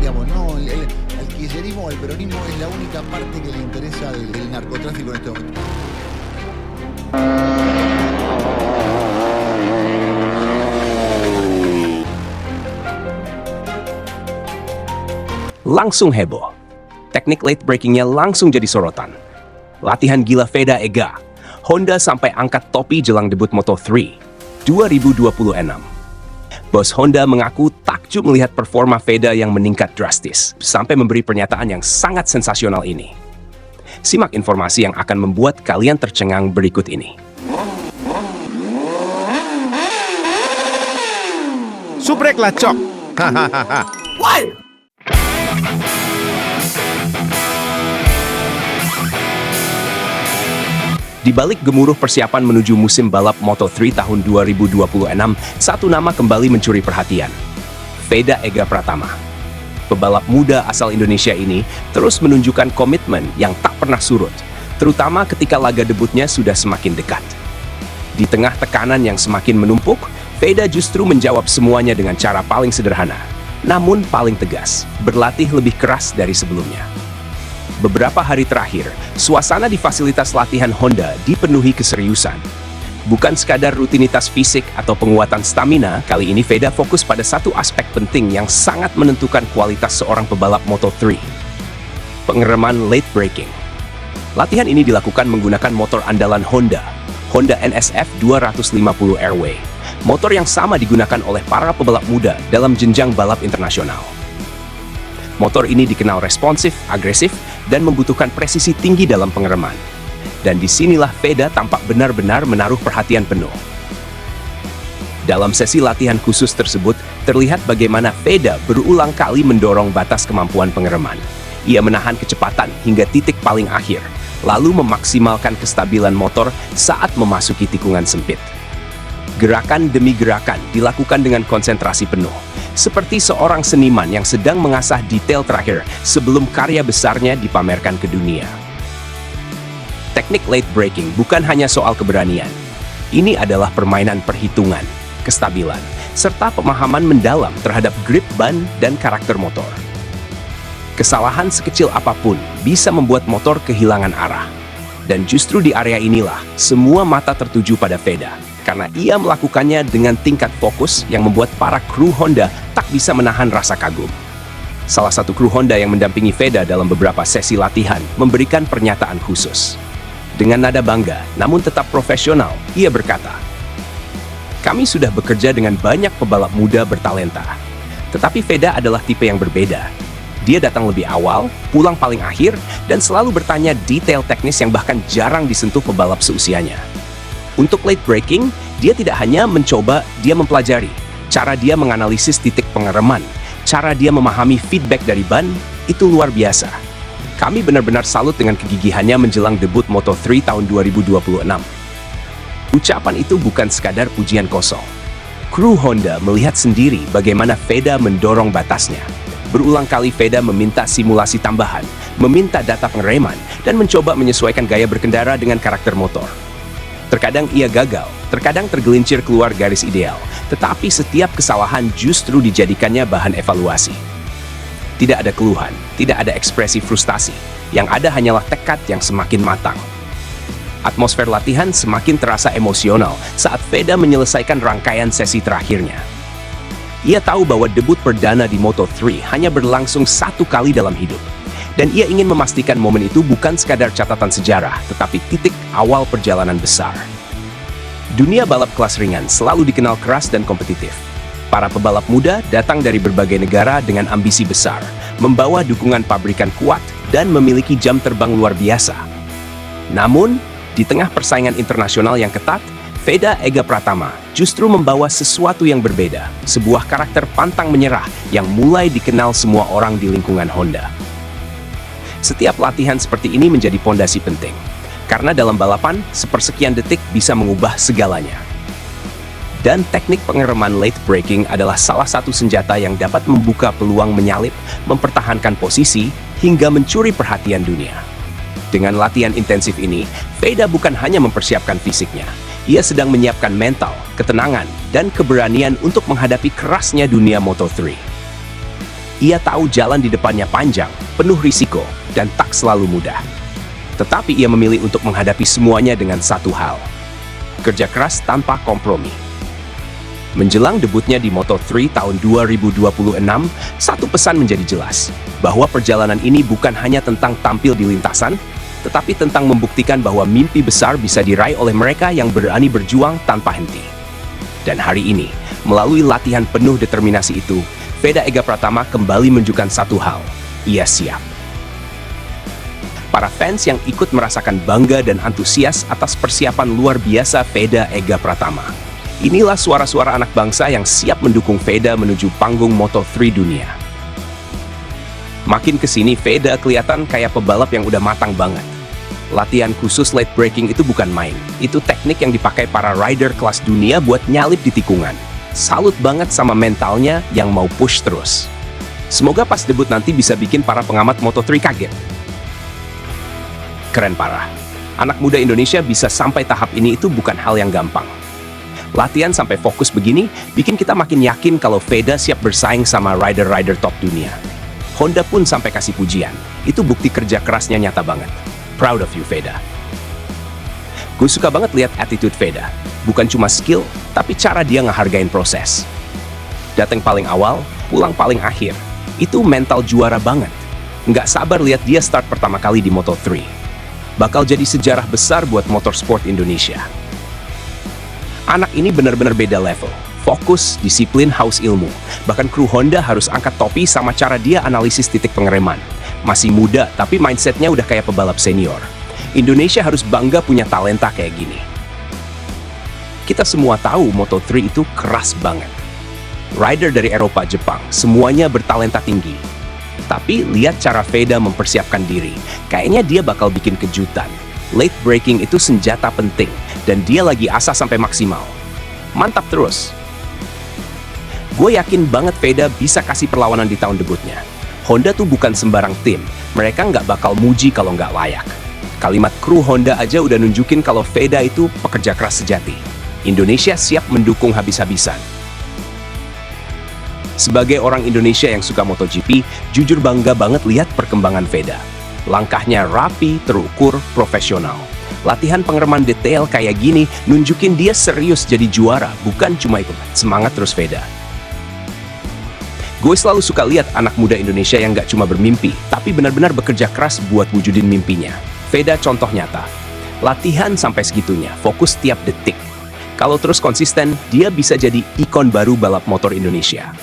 digamos, no, al kirchnerismo o al peronismo es la única parte que le interesa el narcotráfico en este momento. Langsung heboh. Teknik late breakingnya langsung jadi sorotan. Latihan gila Veda Ega. Honda sampai angkat topi jelang debut Moto3 2026. Bos Honda mengaku takjub melihat performa Veda yang meningkat drastis, sampai memberi pernyataan yang sangat sensasional ini. Simak informasi yang akan membuat kalian tercengang berikut ini. Subrek lacok. Hahaha. Di balik gemuruh persiapan menuju musim balap Moto3 tahun 2026, satu nama kembali mencuri perhatian. Veda Ega Pratama. Pebalap muda asal Indonesia ini terus menunjukkan komitmen yang tak pernah surut, terutama ketika laga debutnya sudah semakin dekat. Di tengah tekanan yang semakin menumpuk, Veda justru menjawab semuanya dengan cara paling sederhana, namun paling tegas, berlatih lebih keras dari sebelumnya. Beberapa hari terakhir, suasana di fasilitas latihan Honda dipenuhi keseriusan. Bukan sekadar rutinitas fisik atau penguatan stamina, kali ini Veda fokus pada satu aspek penting yang sangat menentukan kualitas seorang pebalap Moto3. Pengereman late braking. Latihan ini dilakukan menggunakan motor andalan Honda, Honda NSF 250 Airway, motor yang sama digunakan oleh para pebalap muda dalam jenjang balap internasional. Motor ini dikenal responsif, agresif, dan membutuhkan presisi tinggi dalam pengereman. Dan disinilah Veda tampak benar-benar menaruh perhatian penuh. Dalam sesi latihan khusus tersebut, terlihat bagaimana Veda berulang kali mendorong batas kemampuan pengereman. Ia menahan kecepatan hingga titik paling akhir, lalu memaksimalkan kestabilan motor saat memasuki tikungan sempit. Gerakan demi gerakan dilakukan dengan konsentrasi penuh, seperti seorang seniman yang sedang mengasah detail terakhir sebelum karya besarnya dipamerkan ke dunia. Teknik late braking bukan hanya soal keberanian. Ini adalah permainan perhitungan, kestabilan, serta pemahaman mendalam terhadap grip ban dan karakter motor. Kesalahan sekecil apapun bisa membuat motor kehilangan arah. Dan justru di area inilah semua mata tertuju pada Veda, karena ia melakukannya dengan tingkat fokus yang membuat para kru Honda tak bisa menahan rasa kagum. Salah satu kru Honda yang mendampingi Veda dalam beberapa sesi latihan memberikan pernyataan khusus. Dengan nada bangga, namun tetap profesional, ia berkata, "Kami sudah bekerja dengan banyak pebalap muda bertalenta. Tetapi Veda adalah tipe yang berbeda. Dia datang lebih awal, pulang paling akhir, dan selalu bertanya detail teknis yang bahkan jarang disentuh pebalap seusianya. Untuk late braking, dia tidak hanya mencoba, dia mempelajari. Cara dia menganalisis titik pengereman, cara dia memahami feedback dari ban, itu luar biasa. Kami benar-benar salut dengan kegigihannya menjelang debut Moto3 tahun 2026. Ucapan itu bukan sekadar pujian kosong. Kru Honda melihat sendiri bagaimana Veda mendorong batasnya. Berulang kali Veda meminta simulasi tambahan, meminta data pengereman, dan mencoba menyesuaikan gaya berkendara dengan karakter motor. Terkadang ia gagal, terkadang tergelincir keluar garis ideal, tetapi setiap kesalahan justru dijadikannya bahan evaluasi. Tidak ada keluhan, tidak ada ekspresi frustasi, yang ada hanyalah tekad yang semakin matang. Atmosfer latihan semakin terasa emosional saat Veda menyelesaikan rangkaian sesi terakhirnya. Ia tahu bahwa debut perdana di Moto3 hanya berlangsung satu kali dalam hidup. Dan ia ingin memastikan momen itu bukan sekadar catatan sejarah, tetapi titik awal perjalanan besar. Dunia balap kelas ringan selalu dikenal keras dan kompetitif. Para pebalap muda datang dari berbagai negara dengan ambisi besar, membawa dukungan pabrikan kuat, dan memiliki jam terbang luar biasa. Namun, di tengah persaingan internasional yang ketat, Veda Ega Pratama justru membawa sesuatu yang berbeda, sebuah karakter pantang menyerah yang mulai dikenal semua orang di lingkungan Honda. Setiap latihan seperti ini menjadi pondasi penting, karena dalam balapan, sepersekian detik bisa mengubah segalanya. Dan teknik pengereman late braking adalah salah satu senjata yang dapat membuka peluang menyalip, mempertahankan posisi, hingga mencuri perhatian dunia. Dengan latihan intensif ini, Veda bukan hanya mempersiapkan fisiknya, ia sedang menyiapkan mental, ketenangan, dan keberanian untuk menghadapi kerasnya dunia Moto3. Ia tahu jalan di depannya panjang, penuh risiko, dan tak selalu mudah. Tetapi ia memilih untuk menghadapi semuanya dengan satu hal: kerja keras tanpa kompromi. Menjelang debutnya di Moto3 tahun 2026, satu pesan menjadi jelas, bahwa perjalanan ini bukan hanya tentang tampil di lintasan, tetapi tentang membuktikan bahwa mimpi besar bisa diraih oleh mereka yang berani berjuang tanpa henti. Dan hari ini, melalui latihan penuh determinasi itu, Veda Ega Pratama kembali menunjukkan satu hal: ia siap. Para fans yang ikut merasakan bangga dan antusias atas persiapan luar biasa Veda Ega Pratama. Inilah suara-suara anak bangsa yang siap mendukung Veda menuju panggung Moto3 dunia. Makin kesini, Veda kelihatan kayak pebalap yang udah matang banget. Latihan khusus late braking itu bukan main. Itu teknik yang dipakai para rider kelas dunia buat nyalip di tikungan. Salut banget sama mentalnya yang mau push terus. Semoga pas debut nanti bisa bikin para pengamat Moto3 kaget. Keren parah. Anak muda Indonesia bisa sampai tahap ini itu bukan hal yang gampang. Latihan sampai fokus begini bikin kita makin yakin kalau Veda siap bersaing sama rider-rider top dunia. Honda pun sampai kasih pujian. Itu bukti kerja kerasnya nyata banget. Proud of you, Veda. Gue suka banget lihat attitude Veda. Bukan cuma skill, tapi cara dia ngehargain proses. Datang paling awal, pulang paling akhir. Itu mental juara banget. Nggak sabar lihat dia start pertama kali di Moto3. Bakal jadi sejarah besar buat motorsport Indonesia. Anak ini benar-benar beda level. Fokus, disiplin, haus ilmu. Bahkan kru Honda harus angkat topi sama cara dia analisis titik pengereman. Masih muda, tapi mindsetnya udah kayak pebalap senior. Indonesia harus bangga punya talenta kayak gini. Kita semua tahu Moto3 itu keras banget. Rider dari Eropa, Jepang, semuanya bertalenta tinggi. Tapi lihat cara Veda mempersiapkan diri. Kayaknya dia bakal bikin kejutan. Late braking itu senjata penting, dan dia lagi asah sampai maksimal. Mantap terus. Gue yakin banget Veda bisa kasih perlawanan di tahun debutnya. Honda tuh bukan sembarang tim. Mereka nggak bakal muji kalau nggak layak. Kalimat kru Honda aja udah nunjukin kalau Veda itu pekerja keras sejati. Indonesia siap mendukung habis-habisan. Sebagai orang Indonesia yang suka MotoGP, jujur bangga banget lihat perkembangan Veda. Langkahnya rapi, terukur, profesional. Latihan pengereman detail kayak gini nunjukin dia serius jadi juara, bukan cuma ikut. Semangat terus, Veda. Gue selalu suka lihat anak muda Indonesia yang gak cuma bermimpi, tapi benar-benar bekerja keras buat wujudin mimpinya. Veda contoh nyata. Latihan sampai segitunya, fokus tiap detik. Kalau terus konsisten, dia bisa jadi ikon baru balap motor Indonesia.